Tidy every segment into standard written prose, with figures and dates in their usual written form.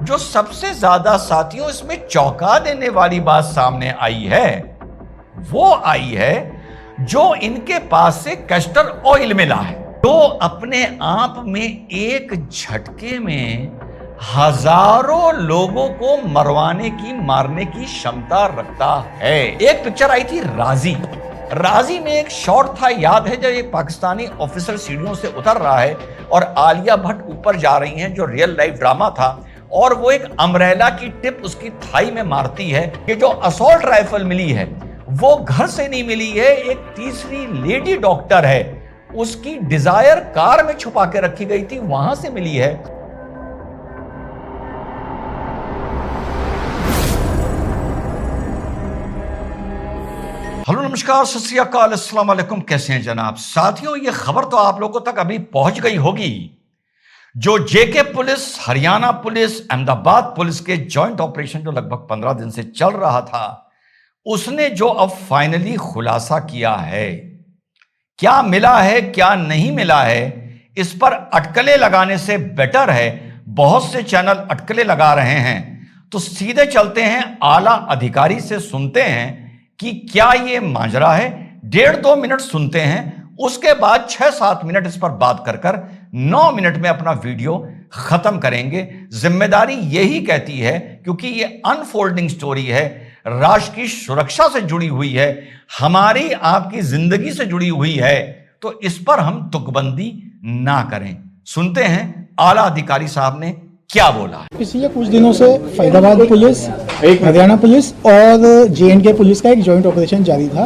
जो सबसे ज्यादा साथियों इसमें चौंका देने वाली बात सामने आई है वो आई है जो इनके पास से कैस्टर ऑयल मिला है, तो अपने आप में एक झटके में हजारों लोगों को मरवाने की मारने की क्षमता रखता है। एक पिक्चर आई थी राजी में एक शॉट था, याद है, जब एक पाकिस्तानी ऑफिसर सीढ़ियों से उतर रहा है और आलिया भट्ट ऊपर जा रही हैं, जो रियल लाइफ ड्रामा था, और वो एक अम्ब्रेला की टिप उसकी थाई में मारती है। कि जो असॉल्ट राइफल मिली है वो घर से नहीं मिली है, एक तीसरी लेडी डॉक्टर है, उसकी डिजायर कार में छुपा के रखी गई थी, वहां से मिली है। हेलो नमस्कार, सत श्री अकाल, अस्सलाम वालेकुम। कैसे हैं जनाब? साथियों, ये खबर तो आप लोगों तक अभी पहुंच गई होगी। जो जेके police, Haryana police, Ahmedabad police के जॉइंट ऑपरेशन जो लगभग 15 दिन से चल रहा था, उसने जो अब फाइनली खुलासा किया है, क्या मिला है क्या नहीं मिला है, इस पर अटकलें लगाने से बेटर है, बहुत से चैनल अटकलें लगा रहे हैं, तो सीधे चलते हैं आला अधिकारी से, सुनते हैं कि क्या ये माजरा है। 1.5-2 मिनट सुनते हैं, उसके बाद 6-7 मिनट इस पर बात कर 9 मिनट में अपना वीडियो खत्म करेंगे। जिम्मेदारी यही कहती है, क्योंकि ये अनफोल्डिंग स्टोरी है, राष्ट्र की सुरक्षा से जुड़ी हुई है, हमारी आपकी जिंदगी से जुड़ी हुई है, तो इस पर हम तुकबंदी ना करें। सुनते हैं आला अधिकारी साहब ने क्या बोला है। पिछले कुछ दिनों से फरीदाबाद पुलिस, हरियाणा पुलिस और J&K पुलिस का एक जॉइंट ऑपरेशन जारी था,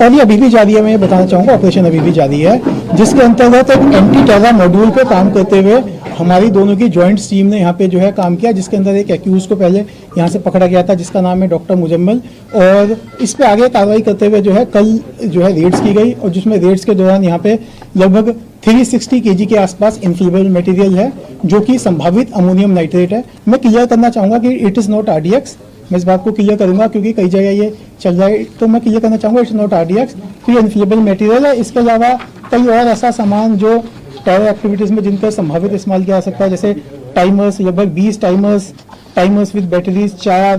और ये अभी भी जारी है। मैं ये बताना चाहूँगा, ऑपरेशन अभी भी जारी है, जिसके अंतर्गत एक एंटी टेरर मॉड्यूल पे काम करते हुए हमारी दोनों की जॉइंट टीम ने यहाँ पे जो है काम किया, जिसके अंदर एक एक्यूज को पहले यहाँ से पकड़ा गया था, जिसका नाम है डॉक्टर मुजम्मिल, और इस पे आगे कार्रवाई करते हुए जो है कल जो है रेड्स की गई, और जिसमें रेड्स के दौरान यहाँ पे लगभग 360 kg के आसपास इन्फ्लेमेबल मटेरियल है, जो कि संभावित अमोनियम नाइट्रेट है। मैं क्लियर करना चाहूँगा कि इट इज़ नॉट RDX। मैं इस बात को क्लियर करूंगा क्योंकि कई जगह ये चल रहा है, तो मैं क्लियर करना चाहूँगा इट्स नॉट RDX, तो ये इन्फ्लेमेबल मटेरियल है। इसके अलावा कई और ऐसा सामान जो टेरर एक्टिविटीज़ में जिनका संभावित इस्तेमाल किया जा सकता है, जैसे टाइमर्स, लगभग 20 टाइमर्स विद बैटरीज 4,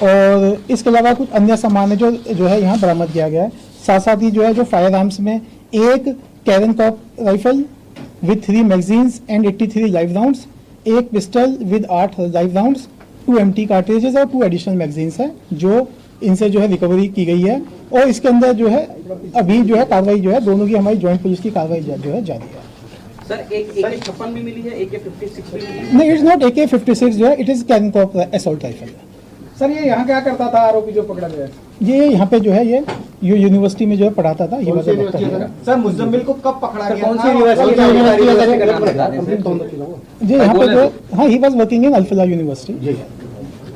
और इसके अलावा कुछ अन्य सामान है जो है यहाँ बरामद किया गया है। साथ साथ ही जो है जो फायर आर्म्स में एक कैरन कॉप rifle with 3 magazines and 83 live rounds, एक pistol with 8 live rounds, 2 empty cartridges और 2 एडिशनल मैगजीन्स हैं, जो इनसे जो है रिकवरी की गई है। और इसके अंदर जो है अभी जो है कार्रवाई जो है दोनों की हमारी जॉइंट पुलिस की कार्रवाई जो है जारी है। सर, एक AK-56 भी मिली है, AK-56 भी मिली है? नहीं, इट्स नॉट AK-56 जो है, it is Karen cop assault rifle. Sir, ये यहाँ क्या करता था आरोपी जो पकड़ा गया? ये यहाँ पे जो है ये यूनिवर्सिटी में जो है पढ़ाता था। ये सर, मुजम्मिल को कब पकड़ा गया? कौन सी यूनिवर्सिटी? जी यहाँ पे जो, हाँ, he was working in Al-Falah University.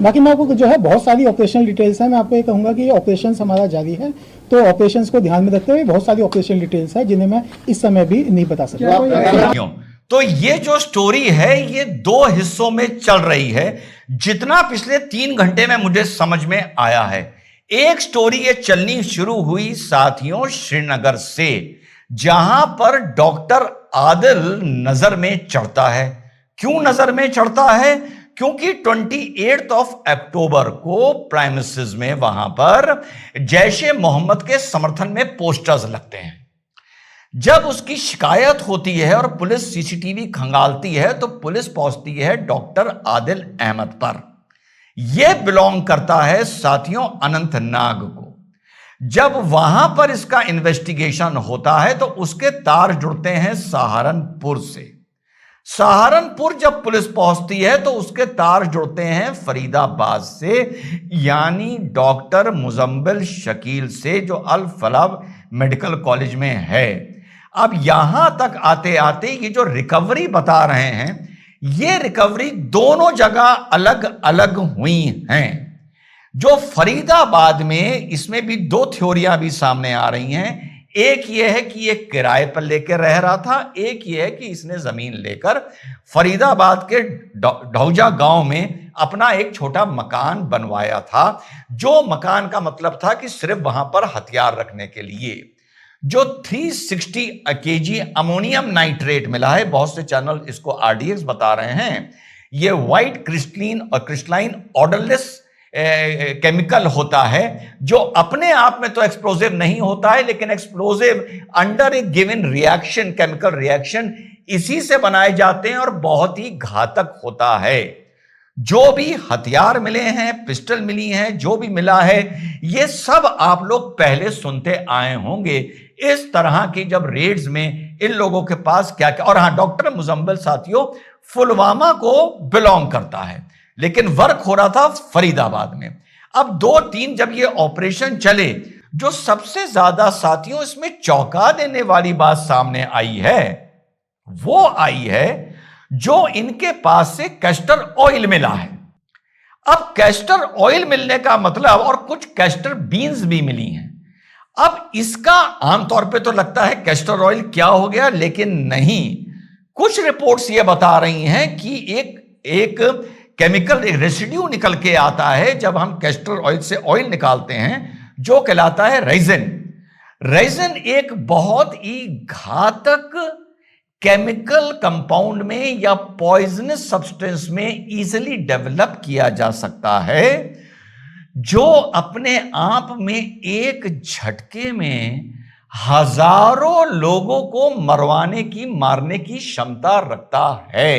बाकी मैं आपको जो है बहुत सारी ऑपरेशनल डिटेल्स हैं, मैं आपको ये कहूँगा कि ये ऑपरेशन हमारा जारी है, तो ऑपरेशंस को ध्यान में रखते हुए बहुत सारी ऑपरेशनल डिटेल्स हैं जिन्हें मैं इस समय भी नहीं बता सकता। तो ये जो स्टोरी है ये 2 हिस्सों में चल रही है, जितना पिछले 3 घंटे में मुझे समझ में आया है। एक स्टोरी ये चलनी शुरू हुई साथियों श्रीनगर से, जहां पर डॉक्टर आदिल नजर में चढ़ता है। क्यों नजर में चढ़ता है? क्योंकि 28 अक्टूबर को प्राइमिसेस में वहां पर जैश-ए मोहम्मद के समर्थन में पोस्टर्स लगते हैं। जब उसकी शिकायत होती है और पुलिस सीसीटीवी खंगालती है, तो पुलिस पहुंचती है डॉक्टर आदिल अहमद पर। यह बिलोंग करता है साथियों अनंतनाग को। जब वहां पर इसका इन्वेस्टिगेशन होता है तो उसके तार जुड़ते हैं सहारनपुर से। सहारनपुर जब पुलिस पहुंचती है तो उसके तार जुड़ते हैं फरीदाबाद से, यानी डॉक्टर मुजम्मिल शकील से, जो अल फलाह मेडिकल कॉलेज में है। अब यहां तक आते आते ये जो रिकवरी बता रहे हैं, ये रिकवरी दोनों जगह अलग अलग हुई हैं। जो फरीदाबाद में, इसमें भी 2 थ्योरियां भी सामने आ रही हैं। एक ये है कि ये किराए पर लेकर रह रहा था, एक ये है कि इसने जमीन लेकर फरीदाबाद के ढौजा गांव में अपना एक छोटा मकान बनवाया था, जो मकान का मतलब था कि सिर्फ वहां पर हथियार रखने के लिए। जो 360 kg अमोनियम नाइट्रेट मिला है, बहुत से चैनल इसको RDX बता रहे हैं, ये व्हाइट क्रिस्टलाइन ऑर्डरलेस केमिकल होता है, जो अपने आप में तो एक्सप्लोजिव नहीं होता है, लेकिन एक्सप्लोजिव अंडर ए गिवन रिएक्शन, केमिकल रिएक्शन, इसी से बनाए जाते हैं और बहुत ही घातक होता है। जो भी हथियार मिले हैं, पिस्टल मिली हैं, जो भी मिला है, ये सब आप लोग पहले सुनते आए होंगे। इस तरह की जब रेड्स में इन लोगों के पास क्या क्या, और हां, डॉक्टर मुजम्मिल साथियों पुलवामा को बिलोंग करता है, लेकिन वर्क हो रहा था फरीदाबाद में। अब 2-3 जब ये ऑपरेशन चले, जो सबसे ज्यादा साथियों इसमें चौंका देने वाली बात सामने आई है, वो आई है जो इनके पास से कैस्टर ऑयल मिला है। अब कैस्टर ऑयल मिलने का मतलब, और कुछ कैस्टर बीन्स भी मिली हैं। अब इसका आमतौर पे तो लगता है कैस्टर ऑयल क्या हो गया, लेकिन नहीं, कुछ रिपोर्ट्स ये बता रही हैं कि एक केमिकल, एक रेसिड्यू निकल के आता है जब हम कैस्टर ऑयल से ऑयल निकालते हैं, जो कहलाता है रेजिन। रेजिन एक बहुत ही घातक केमिकल कंपाउंड में या पॉइजनस सब्सटेंस में इजीली डेवलप किया जा सकता है, जो अपने आप में एक झटके में हजारों लोगों को मरवाने की, मारने की क्षमता रखता है।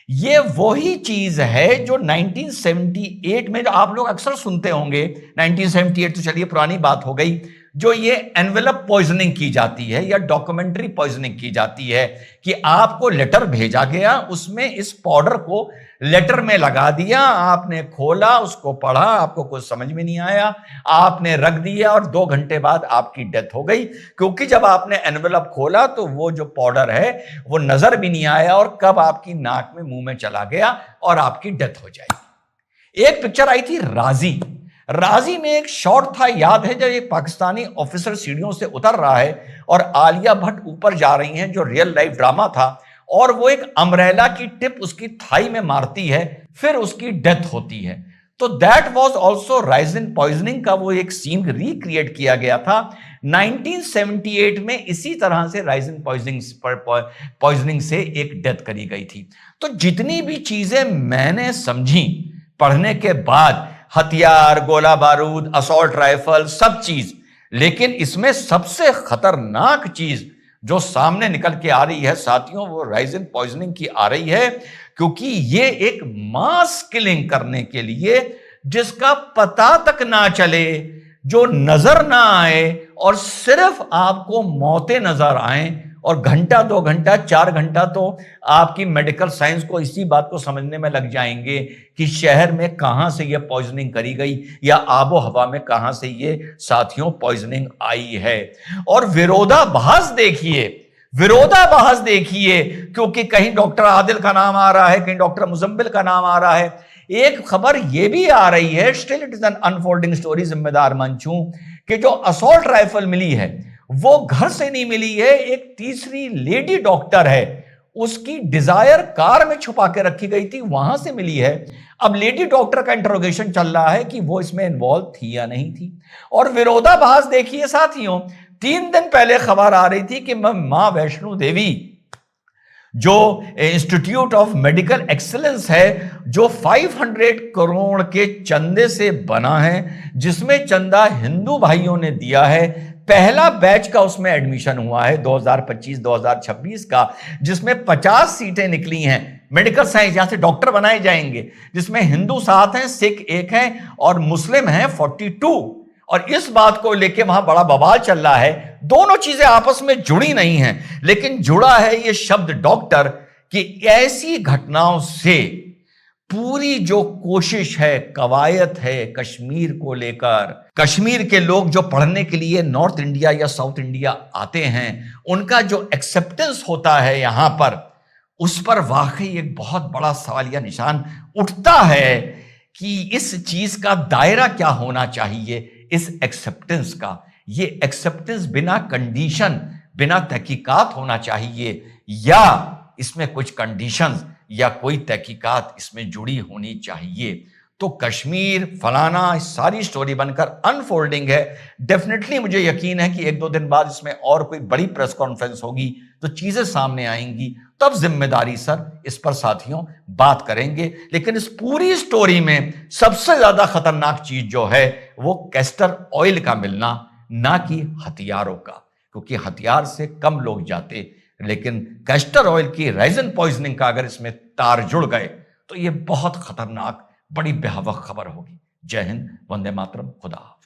ये वही चीज है जो 1978 में, जो आप लोग अक्सर सुनते होंगे, 1978 तो चलिए पुरानी बात हो गई, जो ये एनवेलप पॉइजनिंग की जाती है या डॉक्यूमेंट्री पॉइजनिंग की जाती है, कि आपको लेटर भेजा गया, उसमें इस पाउडर को लेटर में लगा दिया, आपने खोला, उसको पढ़ा, आपको कुछ समझ में नहीं आया, आपने रख दिया और 2 घंटे बाद आपकी डेथ हो गई, क्योंकि जब आपने एनवेलप खोला तो वो जो पाउडर है वो नजर भी नहीं आया और कब आपकी नाक में, मुंह में चला गया और आपकी डेथ हो जाएगी। एक पिक्चर आई थी राजी में एक शॉट था, याद है, जब एक पाकिस्तानी ऑफिसर सीढ़ियों से उतर रहा है और आलिया भट्ट ऊपर जा रही हैं, जो रियल लाइफ ड्रामा था, और वो एक अम्ब्रेला की टिप उसकी थाई में मारती है, फिर उसकी डेथ होती है। तो दैट वाज आल्सो राइजिन पॉइजनिंग का वो एक सीन रिक्रिएट किया गया था 1978 में। इसी तरह से राइजिन पॉइजनिंग से एक डेथ करी गई थी। तो जितनी भी चीजें मैंने समझी पढ़ने के बाद, हथियार, गोला बारूद, असॉल्ट राइफल, सब चीज, लेकिन इसमें सबसे खतरनाक चीज जो सामने निकल के आ रही है साथियों, वो राइजिन पॉइजनिंग की आ रही है, क्योंकि ये एक मास किलिंग करने के लिए, जिसका पता तक ना चले, जो नजर ना आए, और सिर्फ आपको मौतें नजर आए, और घंटा, 2 घंटा, 4 घंटा तो आपकी मेडिकल साइंस को इसी बात को समझने में लग जाएंगे कि शहर में कहां से ये पॉइजनिंग करी गई, या आबो हवा में कहां से ये साथियों पॉइजनिंग आई है। और विरोधाभास देखिए, क्योंकि कहीं डॉक्टर आदिल का नाम आ रहा है, कहीं डॉक्टर मुजम्मिल का नाम आ रहा है। एक खबर यह भी आ रही है, still it is an unfolding story, जिम्मेदार मंचू, कि जो असॉल्ट राइफल मिली है वो घर से नहीं मिली है, एक तीसरी लेडी डॉक्टर है, उसकी डिजायर कार में छुपा के रखी गई थी, वहां से मिली है। अब लेडी डॉक्टर का इंटरोगेशन चल रहा है कि वो इसमें इन्वॉल्व थी या नहीं थी। और विरोधाभास देखिए साथियों, 3 दिन पहले खबर आ रही थी कि मां वैष्णो देवी, जो इंस्टीट्यूट ऑफ मेडिकल एक्सीलेंस है, जो 500 करोड़ के चंदे से बना है, जिसमें चंदा हिंदू भाइयों ने दिया है, पहला बैच का उसमें एडमिशन हुआ है 2025-2026 का, जिसमें 50 सीटें निकली हैं मेडिकल साइंस, जहां से डॉक्टर बनाए जाएंगे, जिसमें हिंदू 7 हैं, सिख 1 हैं और मुस्लिम हैं 42। और इस बात को लेके वहां बड़ा बवाल चल रहा है। दोनों चीजें आपस में जुड़ी नहीं हैं, लेकिन जुड़ा है ये शब्द डॉक्टर, कि ऐसी घटनाओं से पूरी जो कोशिश है, कवायद है कश्मीर को लेकर, कश्मीर के लोग जो पढ़ने के लिए नॉर्थ इंडिया या साउथ इंडिया आते हैं, उनका जो एक्सेप्टेंस होता है यहां पर, उस पर वाकई एक बहुत बड़ा सवालिया निशान उठता है कि इस चीज का दायरा क्या होना चाहिए, इस एक्सेप्टेंस का। ये एक्सेप्टेंस बिना कंडीशन, बिना तहकीकात होना चाहिए, या इसमें कुछ कंडीशंस या कोई तहकीकात इसमें जुड़ी होनी चाहिए। तो कश्मीर फलाना सारी स्टोरी बनकर अनफोल्डिंग है। डेफिनेटली मुझे यकीन है कि 1-2 दिन बाद इसमें और कोई बड़ी प्रेस कॉन्फ्रेंस होगी तो चीजें सामने आएंगी, तब जिम्मेदारी सर इस पर साथियों बात करेंगे। लेकिन इस पूरी स्टोरी में सबसे ज्यादा खतरनाक चीज जो है वो कैस्टर ऑयल का मिलना, ना कि हथियारों का, क्योंकि हथियार से कम लोग जाते, लेकिन कैस्टर ऑयल की रेजिन पॉइजनिंग का अगर इसमें तार जुड़ गए तो ये बहुत खतरनाक, बड़ी भयावह खबर होगी। जय हिंद, वंदे मातरम, खुदा हाफिज।